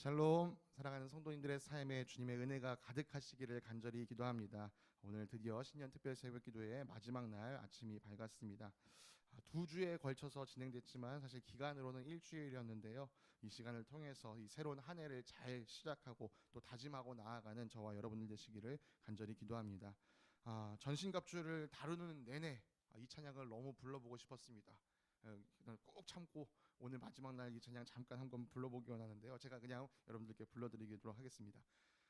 샬롬, 사랑하는 성도님들의 삶에 주님의 은혜가 가득하시기를 간절히 기도합니다. 오늘 드디어 신년 특별 새벽 기도의 마지막 날 아침이 밝았습니다. 2주에 걸쳐서 진행됐지만 사실 기간으로는 일주일이었는데요. 이 시간을 통해서 이 새로운 한 해를 잘 시작하고 또 다짐하고 나아가는 저와 여러분들 되시기를 간절히 기도합니다. 전신갑주를 다루는 내내 이 찬양을 너무 불러보고 싶었습니다. 꼭 참고 오늘 마지막 날 이 찬양 잠깐 한번 불러보기 원하는데요. 제가 그냥 여러분들께 불러드리도록 하겠습니다.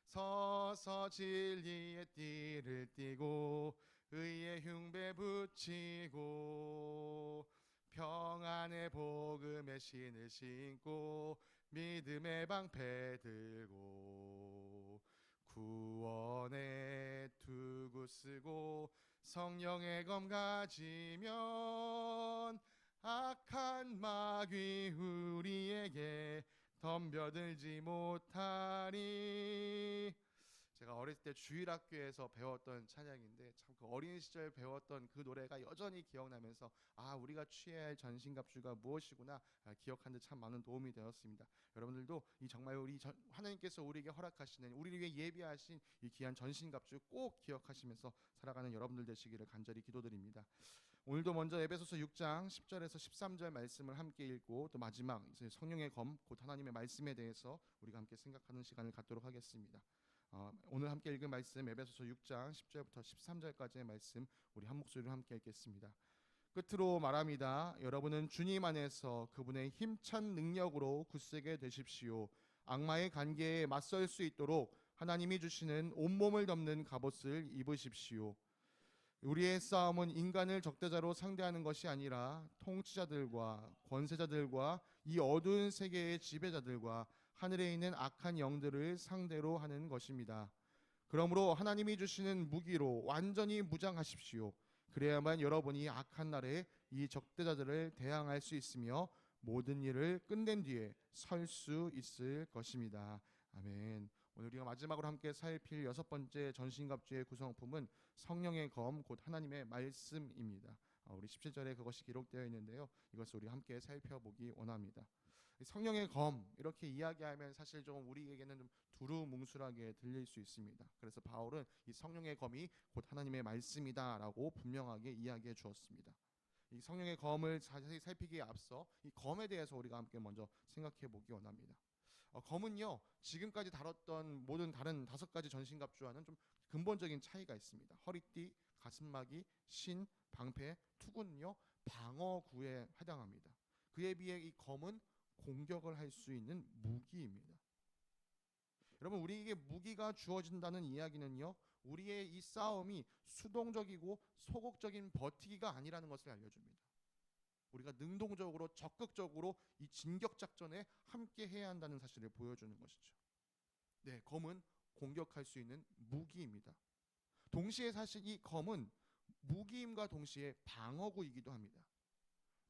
서서 진리의 띠를 띠고 의의 흉배 붙이고 평안의 복음의 신을 신고 믿음의 방패 들고 구원의 투구 쓰고 성령의 검 가지면 악한 마귀 우리에게 덤벼들지 못하리. 제가 어렸을 때 주일학교에서 배웠던 찬양인데 참 그 어린 시절 배웠던 그 노래가 여전히 기억나면서 우리가 취해야 할 전신갑주가 무엇이구나 기억하는 데 참 많은 도움이 되었습니다. 여러분들도 이 정말 하나님께서 우리에게 허락하시는 우리를 위해 예비하신 이 귀한 전신갑주 꼭 기억하시면서 살아가는 여러분들 되시기를 간절히 기도드립니다. 오늘도 먼저 에베소서 6장 10절에서 13절 말씀을 함께 읽고 또 마지막 이제 성령의 검 곧 하나님의 말씀에 대해서 우리가 함께 생각하는 시간을 갖도록 하겠습니다. 오늘 함께 읽은 말씀 에베소서 6장 10절부터 13절까지의 말씀 우리 한 목소리로 함께 읽겠습니다. 끝으로 말합니다. 여러분은 주님 안에서 그분의 힘찬 능력으로 굳세게 되십시오. 악마의 관계에 맞설 수 있도록 하나님이 주시는 온몸을 덮는 갑옷을 입으십시오. 우리의 싸움은 인간을 적대자로 상대하는 것이 아니라 통치자들과 권세자들과 이 어두운 세계의 지배자들과 하늘에 있는 악한 영들을 상대로 하는 것입니다. 그러므로 하나님이 주시는 무기로 완전히 무장하십시오. 그래야만 여러분이 악한 날에 이 적대자들을 대항할 수 있으며 모든 일을 끝낸 뒤에 설 수 있을 것입니다. 아멘. 오늘 우리가 마지막으로 함께 살필 6번째 전신갑주의 구성품은 성령의 검 곧 하나님의 말씀입니다. 우리 17절에 그것이 기록되어 있는데요. 이것을 우리 함께 살펴보기 원합니다. 성령의 검 이렇게 이야기하면 사실 좀 우리에게는 좀 두루뭉술하게 들릴 수 있습니다. 그래서 바울은 이 성령의 검이 곧 하나님의 말씀이다라고 분명하게 이야기해 주었습니다. 이 성령의 검을 자세히 살피기에 앞서 이 검에 대해서 우리가 함께 먼저 생각해 보기 원합니다. 검은요 지금까지 다뤘던 모든 다른 5가지 전신갑주와는 좀 근본적인 차이가 있습니다. 허리띠, 가슴막이, 신, 방패, 투구는요 방어구에 해당합니다. 그에 비해 이 검은 공격을 할 수 있는 무기입니다. 여러분 우리에게 무기가 주어진다는 이야기는요 우리의 이 싸움이 수동적이고 소극적인 버티기가 아니라는 것을 알려줍니다. 우리가 능동적으로 적극적으로 이 진격작전에 함께 해야 한다는 사실을 보여주는 것이죠. 네, 검은 공격할 수 있는 무기입니다. 동시에 사실 이 검은 무기임과 동시에 방어구이기도 합니다.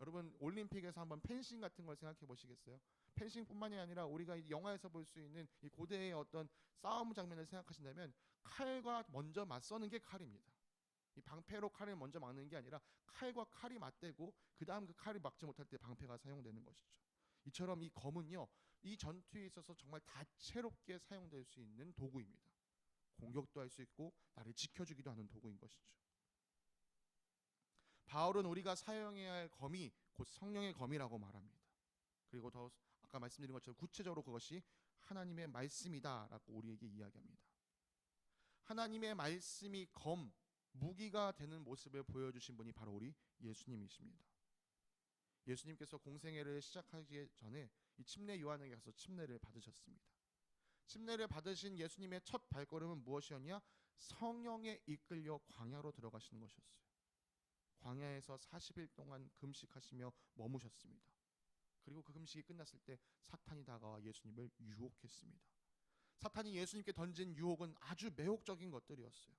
여러분 올림픽에서 한번 펜싱 같은 걸 생각해 보시겠어요? 펜싱뿐만이 아니라 우리가 영화에서 볼 수 있는 이 고대의 어떤 싸움 장면을 생각하신다면 칼과 먼저 맞서는 게 칼입니다. 이 방패로 칼을 먼저 막는 게 아니라 칼과 칼이 맞대고 그 다음 그 칼이 막지 못할 때 방패가 사용되는 것이죠. 이처럼 이 검은요 이 전투에 있어서 정말 다채롭게 사용될 수 있는 도구입니다. 공격도 할 수 있고 나를 지켜주기도 하는 도구인 것이죠. 바울은 우리가 사용해야 할 검이 곧 성령의 검이라고 말합니다. 그리고 더 아까 말씀드린 것처럼 구체적으로 그것이 하나님의 말씀이다라고 우리에게 이야기합니다. 하나님의 말씀이 검, 무기가 되는 모습을 보여주신 분이 바로 우리 예수님이십니다. 예수님께서 공생애를 시작하기 전에 이 침례 요한에게 가서 침례를 받으셨습니다. 침례를 받으신 예수님의 첫 발걸음은 무엇이었냐? 성령에 이끌려 광야로 들어가시는 것이었어요. 광야에서 40일 동안 금식하시며 머무셨습니다. 그리고 그 금식이 끝났을 때 사탄이 다가와 예수님을 유혹했습니다. 사탄이 예수님께 던진 유혹은 아주 매혹적인 것들이었어요.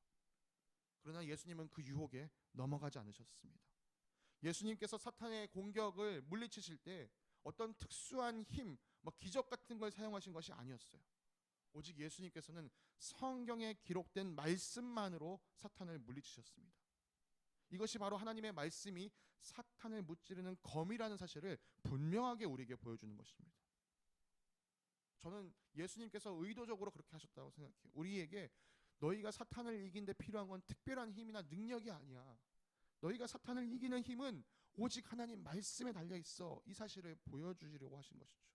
그러나 예수님은 그 유혹에 넘어가지 않으셨습니다. 예수님께서 사탄의 공격을 물리치실 때 어떤 특수한 힘, 기적 같은 걸 사용하신 것이 아니었어요. 오직 예수님께서는 성경에 기록된 말씀만으로 사탄을 물리치셨습니다. 이것이 바로 하나님의 말씀이 사탄을 무찌르는 검이라는 사실을 분명하게 우리에게 보여주는 것입니다. 저는 예수님께서 의도적으로 그렇게 하셨다고 생각해요. 우리에게 너희가 사탄을 이기는데 필요한 건 특별한 힘이나 능력이 아니야. 너희가 사탄을 이기는 힘은 오직 하나님 말씀에 달려 있어. 이 사실을 보여주시려고 하신 것이죠.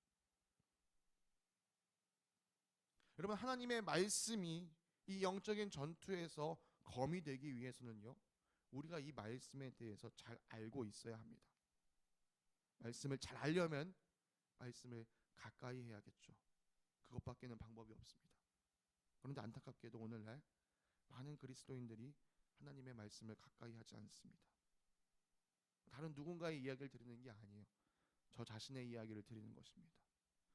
여러분, 하나님의 말씀이 이 영적인 전투에서 검이 되기 위해서는요, 우리가 이 말씀에 대해서 잘 알고 있어야 합니다. 말씀을 잘 알려면 말씀을 가까이 해야겠죠. 그것밖에는 방법이 없습니다. 그런데 안타깝게도 오늘날 많은 그리스도인들이 하나님의 말씀을 가까이 하지 않습니다. 다른 누군가의 이야기를 드리는 게 아니에요. 저 자신의 이야기를 드리는 것입니다.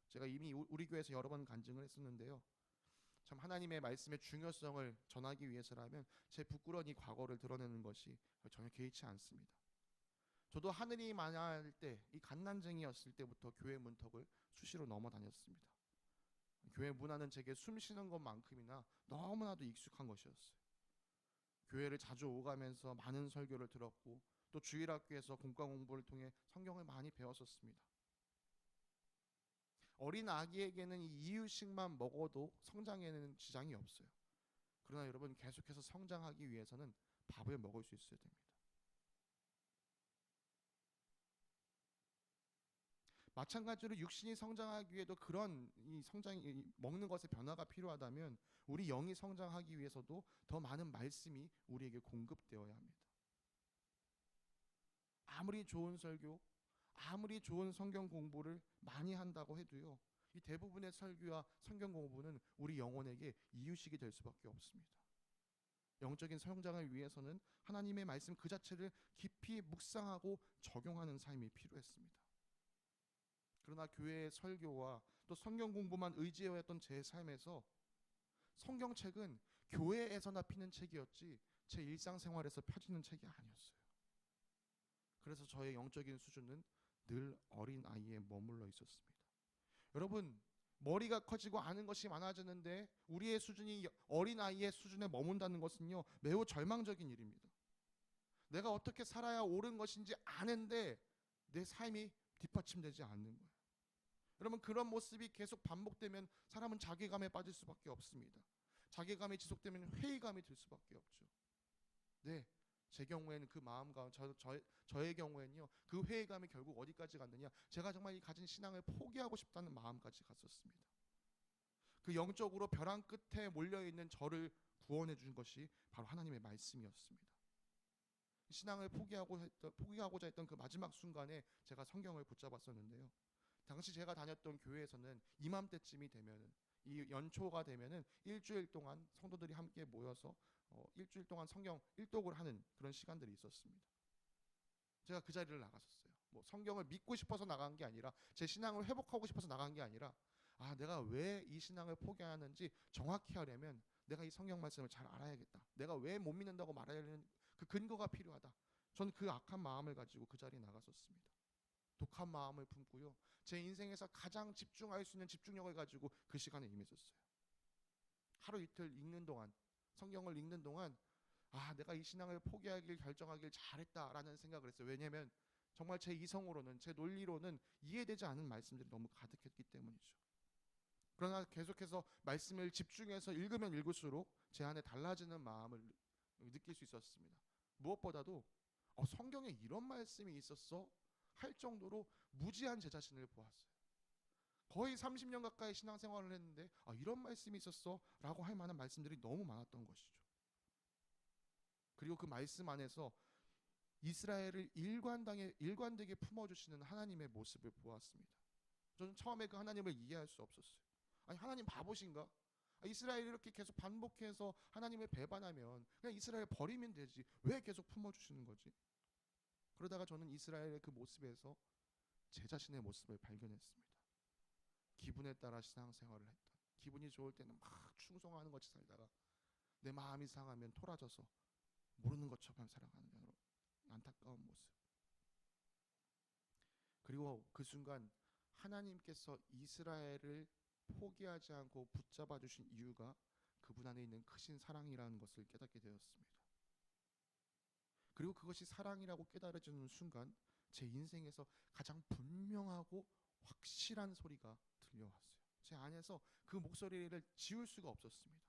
제가 이미 우리 교회에서 여러 번 간증을 했었는데요, 참 하나님의 말씀의 중요성을 전하기 위해서라면 제 부끄러운 이 과거를 드러내는 것이 전혀 개의치 않습니다. 저도 하늘이 만할 때, 이 갓난쟁이였을 때부터 교회 문턱을 수시로 넘어 다녔습니다. 교회 문화는 제게 숨 쉬는 것만큼이나 너무나도 익숙한 것이었어요. 교회를 자주 오가면서 많은 설교를 들었고, 또 주일학교에서 공과 공부를 통해 성경을 많이 배웠었습니다. 어린 아기에게는 이 이유식만 먹어도 성장에는 지장이 없어요. 그러나 여러분, 계속해서 성장하기 위해서는 밥을 먹을 수 있어야 됩니다. 마찬가지로 육신이 성장하기 위해도 그런 이 성장이, 먹는 것의 변화가 필요하다면 우리 영이 성장하기 위해서도 더 많은 말씀이 우리에게 공급되어야 합니다. 아무리 좋은 설교, 아무리 좋은 성경 공부를 많이 한다고 해도요, 이 대부분의 설교와 성경 공부는 우리 영혼에게 이유식이 될 수밖에 없습니다. 영적인 성장을 위해서는 하나님의 말씀 그 자체를 깊이 묵상하고 적용하는 삶이 필요했습니다. 그러나 교회의 설교와 또 성경 공부만 의지해왔던 제 삶에서 성경책은 교회에서나 피는 책이었지 제 일상생활에서 펴지는 책이 아니었어요. 그래서 저의 영적인 수준은 늘 어린아이에 머물러 있었습니다. 여러분, 머리가 커지고 아는 것이 많아지는데 우리의 수준이 어린아이의 수준에 머문다는 것은요, 매우 절망적인 일입니다. 내가 어떻게 살아야 옳은 것인지 아는데 내 삶이 뒷받침되지 않는 거예요. 여러분, 그런 모습이 계속 반복되면 사람은 자괴감에 빠질 수밖에 없습니다. 자괴감이 지속되면 회의감이 들 수밖에 없죠. 네, 제 경우에는 그 마음과 저의 경우에는요, 그 회의감이 결국 어디까지 갔느냐, 제가 정말 이 가진 신앙을 포기하고 싶다는 마음까지 갔었습니다. 그 영적으로 벼랑 끝에 몰려있는 저를 구원해 준 것이 바로 하나님의 말씀이었습니다. 신앙을 포기하고자 했던 그 마지막 순간에 제가 성경을 붙잡았었는데요, 당시 제가 다녔던 교회에서는 이맘때쯤이 되면은, 이 연초가 되면은 일주일 동안 성도들이 함께 모여서 일주일 동안 성경 일독을 하는 그런 시간들이 있었습니다. 제가 그 자리를 나갔었어요. 뭐 성경을 믿고 싶어서 나간 게 아니라, 제 신앙을 회복하고 싶어서 나간 게 아니라, 내가 왜 이 신앙을 포기하는지 정확히 하려면 내가 이 성경 말씀을 잘 알아야겠다. 내가 왜 못 믿는다고 말하려는 그 근거가 필요하다. 저는 그 악한 마음을 가지고 그 자리에 나갔었습니다. 독한 마음을 품고요, 제 인생에서 가장 집중할 수 있는 집중력을 가지고 그 시간에 임했었어요. 하루 이틀 읽는 동안, 성경을 읽는 동안 내가 이 신앙을 포기하길 결정하길 잘했다라는 생각을 했어요. 왜냐하면 정말 제 이성으로는, 제 논리로는 이해되지 않은 말씀들이 너무 가득했기 때문이죠. 그러나 계속해서 말씀을 집중해서 읽으면 읽을수록 제 안에 달라지는 마음을 느낄 수 있었습니다. 무엇보다도 성경에 이런 말씀이 있었어? 할 정도로 무지한 제 자신을 보았어요. 거의 30년 가까이 신앙생활을 했는데 이런 말씀이 있었어? 라고 할 만한 말씀들이 너무 많았던 것이죠. 그리고 그 말씀 안에서 이스라엘을 일관되게 품어주시는 하나님의 모습을 보았습니다. 저는 처음에 그 하나님을 이해할 수 없었어요. 하나님 바보신가? 이스라엘이 이렇게 계속 반복해서 하나님을 배반하면 그냥 이스라엘 버리면 되지, 왜 계속 품어주시는 거지? 그러다가 저는 이스라엘의 그 모습에서 제 자신의 모습을 발견했습니다. 기분에 따라 신앙생활을 했던, 기분이 좋을 때는 막 충성하는 것이 살다가 내 마음이 상하면 토라져서 모르는 것처럼 살아가는 안타까운 모습. 그리고 그 순간 하나님께서 이스라엘을 포기하지 않고 붙잡아 주신 이유가 그분 안에 있는 크신 사랑이라는 것을 깨닫게 되었습니다. 그리고 그것이 사랑이라고 깨달아지는 순간 제 인생에서 가장 분명하고 확실한 소리가 들려왔어요. 제 안에서 그 목소리를 지울 수가 없었습니다.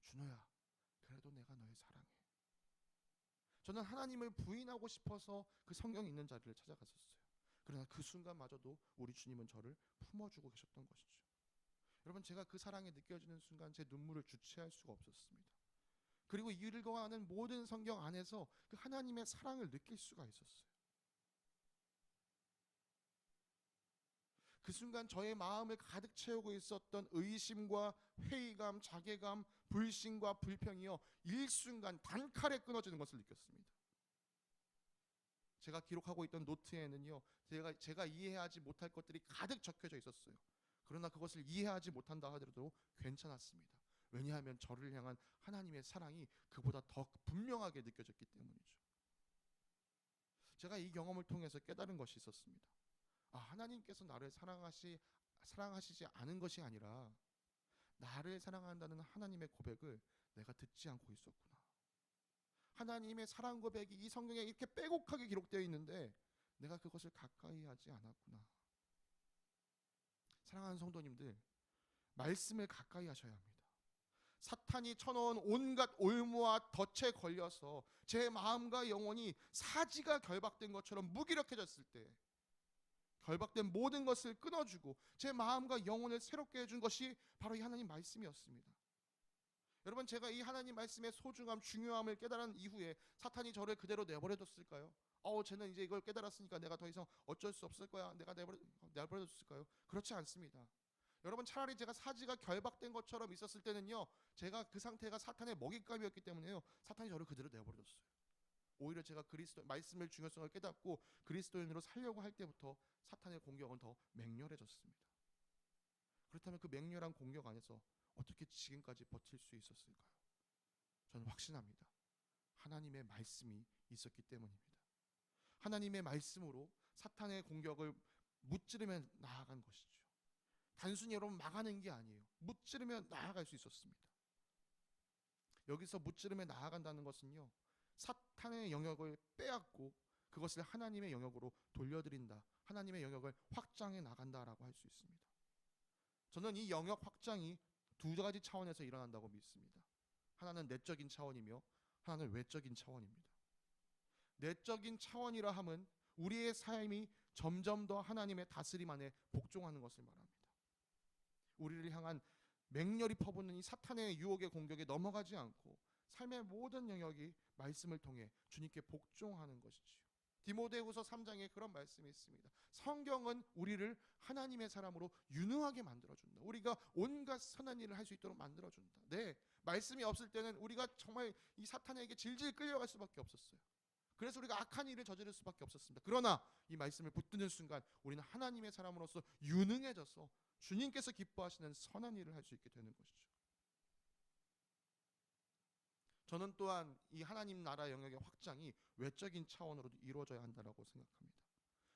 준호야, 그래도 내가 너를 사랑해. 저는 하나님을 부인하고 싶어서 그 성경이 있는 자리를 찾아갔었어요. 그러나 그 순간마저도 우리 주님은 저를 품어주고 계셨던 것이죠. 여러분, 제가 그 사랑이 느껴지는 순간 제 눈물을 주체할 수가 없었습니다. 그리고 읽어가는 모든 성경 안에서 그 하나님의 사랑을 느낄 수가 있었어요. 그 순간 저의 마음을 가득 채우고 있었던 의심과 회의감, 자괴감, 불신과 불평이요, 일순간 단칼에 끊어지는 것을 느꼈습니다. 제가 기록하고 있던 노트에는요, 제가 이해하지 못할 것들이 가득 적혀져 있었어요. 그러나 그것을 이해하지 못한다 하더라도 괜찮았습니다. 왜냐하면 저를 향한 하나님의 사랑이 그보다 더 분명하게 느껴졌기 때문이죠. 제가 이 경험을 통해서 깨달은 것이 있었습니다. 하나님께서 나를 사랑하시지 않은 것이 아니라 나를 사랑한다는 하나님의 고백을 내가 듣지 않고 있었구나. 하나님의 사랑 고백이 이 성경에 이렇게 빼곡하게 기록되어 있는데 내가 그것을 가까이 하지 않았구나. 사랑하는 성도님들, 말씀을 가까이 하셔야 합니다. 사탄이 쳐놓은 온갖 올무와 덫에 걸려서 제 마음과 영혼이 사지가 결박된 것처럼 무기력해졌을 때, 결박된 모든 것을 끊어주고 제 마음과 영혼을 새롭게 해준 것이 바로 이 하나님 말씀이었습니다. 여러분, 제가 이 하나님 말씀의 소중함, 중요함을 깨달은 이후에 사탄이 저를 그대로 내버려뒀을까요? 쟤는 이제 이걸 깨달았으니까 내가 더 이상 어쩔 수 없을 거야, 내가 내버려뒀을까요? 그렇지 않습니다. 여러분, 차라리 제가 사지가 결박된 것처럼 있었을 때는요, 제가 그 상태가 사탄의 먹잇감이었기 때문에요, 사탄이 저를 그대로 내버려뒀어요. 오히려 제가 그리스도 말씀의 중요성을 깨닫고 그리스도인으로 살려고 할 때부터 사탄의 공격은 더 맹렬해졌습니다. 그렇다면 그 맹렬한 공격 안에서 어떻게 지금까지 버틸 수 있었을까요? 저는 확신합니다. 하나님의 말씀이 있었기 때문입니다. 하나님의 말씀으로 사탄의 공격을 무찌르며 나아간 것이죠. 단순히 여러분 막아낸 게 아니에요. 무찌르며 나아갈 수 있었습니다. 여기서 무찌르며 나아간다는 것은요, 사탄의 영역을 빼앗고 그것을 하나님의 영역으로 돌려드린다, 하나님의 영역을 확장해 나간다라고 할 수 있습니다. 저는 이 영역 확장이 두 가지 차원에서 일어난다고 믿습니다. 하나는 내적인 차원이며 하나는 외적인 차원입니다. 내적인 차원이라 함은 우리의 삶이 점점 더 하나님의 다스림 안에 복종하는 것을 말합니다. 우리를 향한 맹렬히 퍼붓는 이 사탄의 유혹의 공격에 넘어가지 않고 삶의 모든 영역이 말씀을 통해 주님께 복종하는 것이지요. 디모데후서 3장에 그런 말씀이 있습니다. 성경은 우리를 하나님의 사람으로 유능하게 만들어준다. 우리가 온갖 선한 일을 할 수 있도록 만들어준다. 네, 말씀이 없을 때는 우리가 정말 이 사탄에게 질질 끌려갈 수밖에 없었어요. 그래서 우리가 악한 일을 저지를 수밖에 없었습니다. 그러나 이 말씀을 붙드는 순간 우리는 하나님의 사람으로서 유능해져서 주님께서 기뻐하시는 선한 일을 할 수 있게 되는 것이죠. 저는 또한 이 하나님 나라 영역의 확장이 외적인 차원으로도 이루어져야 한다고 생각합니다.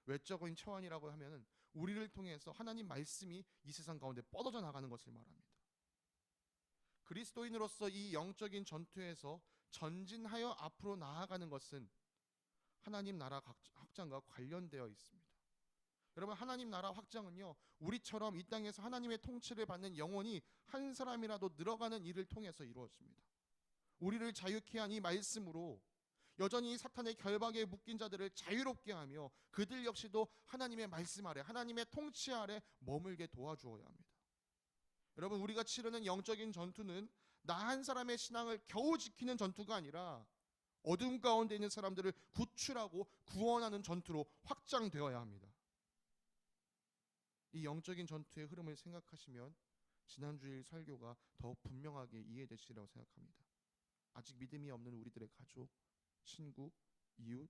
외적인 차원이라고 하면은 우리를 통해서 하나님 말씀이 이 세상 가운데 뻗어져 나가는 것을 말합니다. 그리스도인으로서 이 영적인 전투에서 전진하여 앞으로 나아가는 것은 하나님 나라 확장과 관련되어 있습니다. 여러분, 하나님 나라 확장은요, 우리처럼 이 땅에서 하나님의 통치를 받는 영혼이 한 사람이라도 늘어가는 일을 통해서 이루어집니다. 우리를 자유케 한 이 말씀으로 여전히 사탄의 결박에 묶인 자들을 자유롭게 하며 그들 역시도 하나님의 말씀 아래, 하나님의 통치 아래 머물게 도와주어야 합니다. 여러분, 우리가 치르는 영적인 전투는 나 한 사람의 신앙을 겨우 지키는 전투가 아니라 어둠 가운데 있는 사람들을 구출하고 구원하는 전투로 확장되어야 합니다. 이 영적인 전투의 흐름을 생각하시면 지난주일 설교가 더 분명하게 이해되시리라고 생각합니다. 아직 믿음이 없는 우리들의 가족, 친구, 이웃,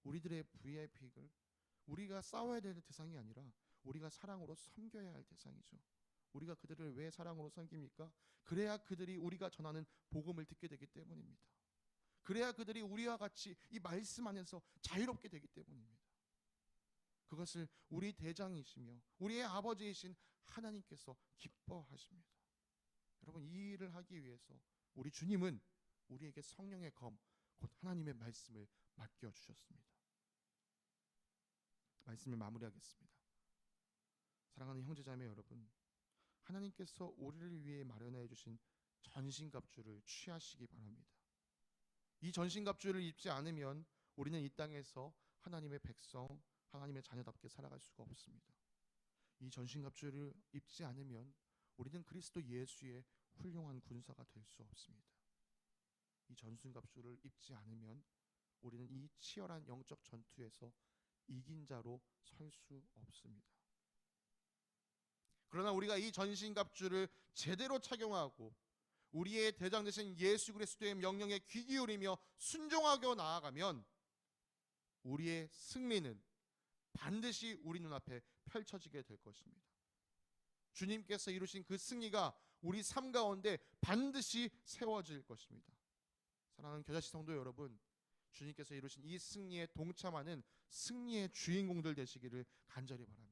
우리들의 VIP를 우리가 싸워야 될 대상이 아니라 우리가 사랑으로 섬겨야 할 대상이죠. 우리가 그들을 왜 사랑으로 섬깁니까? 그래야 그들이 우리가 전하는 복음을 듣게 되기 때문입니다. 그래야 그들이 우리와 같이 이 말씀 안에서 자유롭게 되기 때문입니다. 그것을 우리 대장이시며 우리의 아버지이신 하나님께서 기뻐하십니다. 여러분, 이 일을 하기 위해서 우리 주님은 우리에게 성령의 검, 곧 하나님의 말씀을 맡겨주셨습니다. 말씀을 마무리하겠습니다. 사랑하는 형제자매 여러분, 하나님께서 우리를 위해 마련해 주신 전신갑주를 취하시기 바랍니다. 이 전신갑주를 입지 않으면 우리는 이 땅에서 하나님의 백성, 하나님의 자녀답게 살아갈 수가 없습니다. 이 전신갑주를 입지 않으면 우리는 그리스도 예수의 훌륭한 군사가 될 수 없습니다. 이 전신갑주를 입지 않으면 우리는 이 치열한 영적 전투에서 이긴 자로 설 수 없습니다. 그러나 우리가 이 전신갑주를 제대로 착용하고 우리의 대장 되신 예수 그리스도의 명령에 귀 기울이며 순종하고 나아가면 우리의 승리는 반드시 우리 눈앞에 펼쳐지게 될 것입니다. 주님께서 이루신 그 승리가 우리 삶 가운데 반드시 세워질 것입니다. 사랑하는 겨자씨 성도 여러분, 주님께서 이루신 이 승리에 동참하는 승리의 주인공들 되시기를 간절히 바랍니다.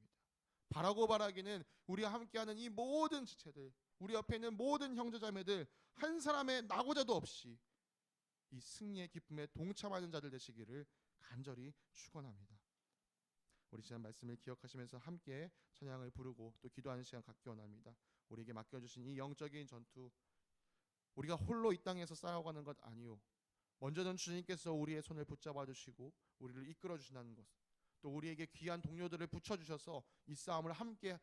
바라고 바라기는 우리와 함께하는 이 모든 지체들, 우리 옆에 있는 모든 형제자매들 한 사람의 낙오자도 없이 이 승리의 기쁨에 동참하는 자들 되시기를 간절히 축원합니다. 우리 지난 말씀을 기억하시면서 함께 찬양을 부르고 또 기도하는 시간 갖기 원합니다. 우리에게 맡겨주신 이 영적인 전투, 우리가 홀로 이 땅에서 싸워가는 것 아니요, 먼저는 주님께서 우리의 손을 붙잡아 주시고 우리를 이끌어 주신다는 것, 또 우리에게 귀한 동료들을 붙여주셔서 이 싸움을 함께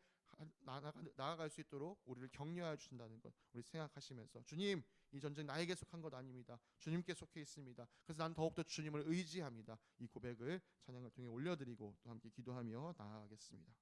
나아갈 수 있도록 우리를 격려해 주신다는 것, 우리 생각하시면서 주님, 이 전쟁 나에게 속한 것 아닙니다. 주님께 속해 있습니다. 그래서 난 더욱더 주님을 의지합니다. 이 고백을 찬양을 통해 올려드리고 또 함께 기도하며 나아가겠습니다.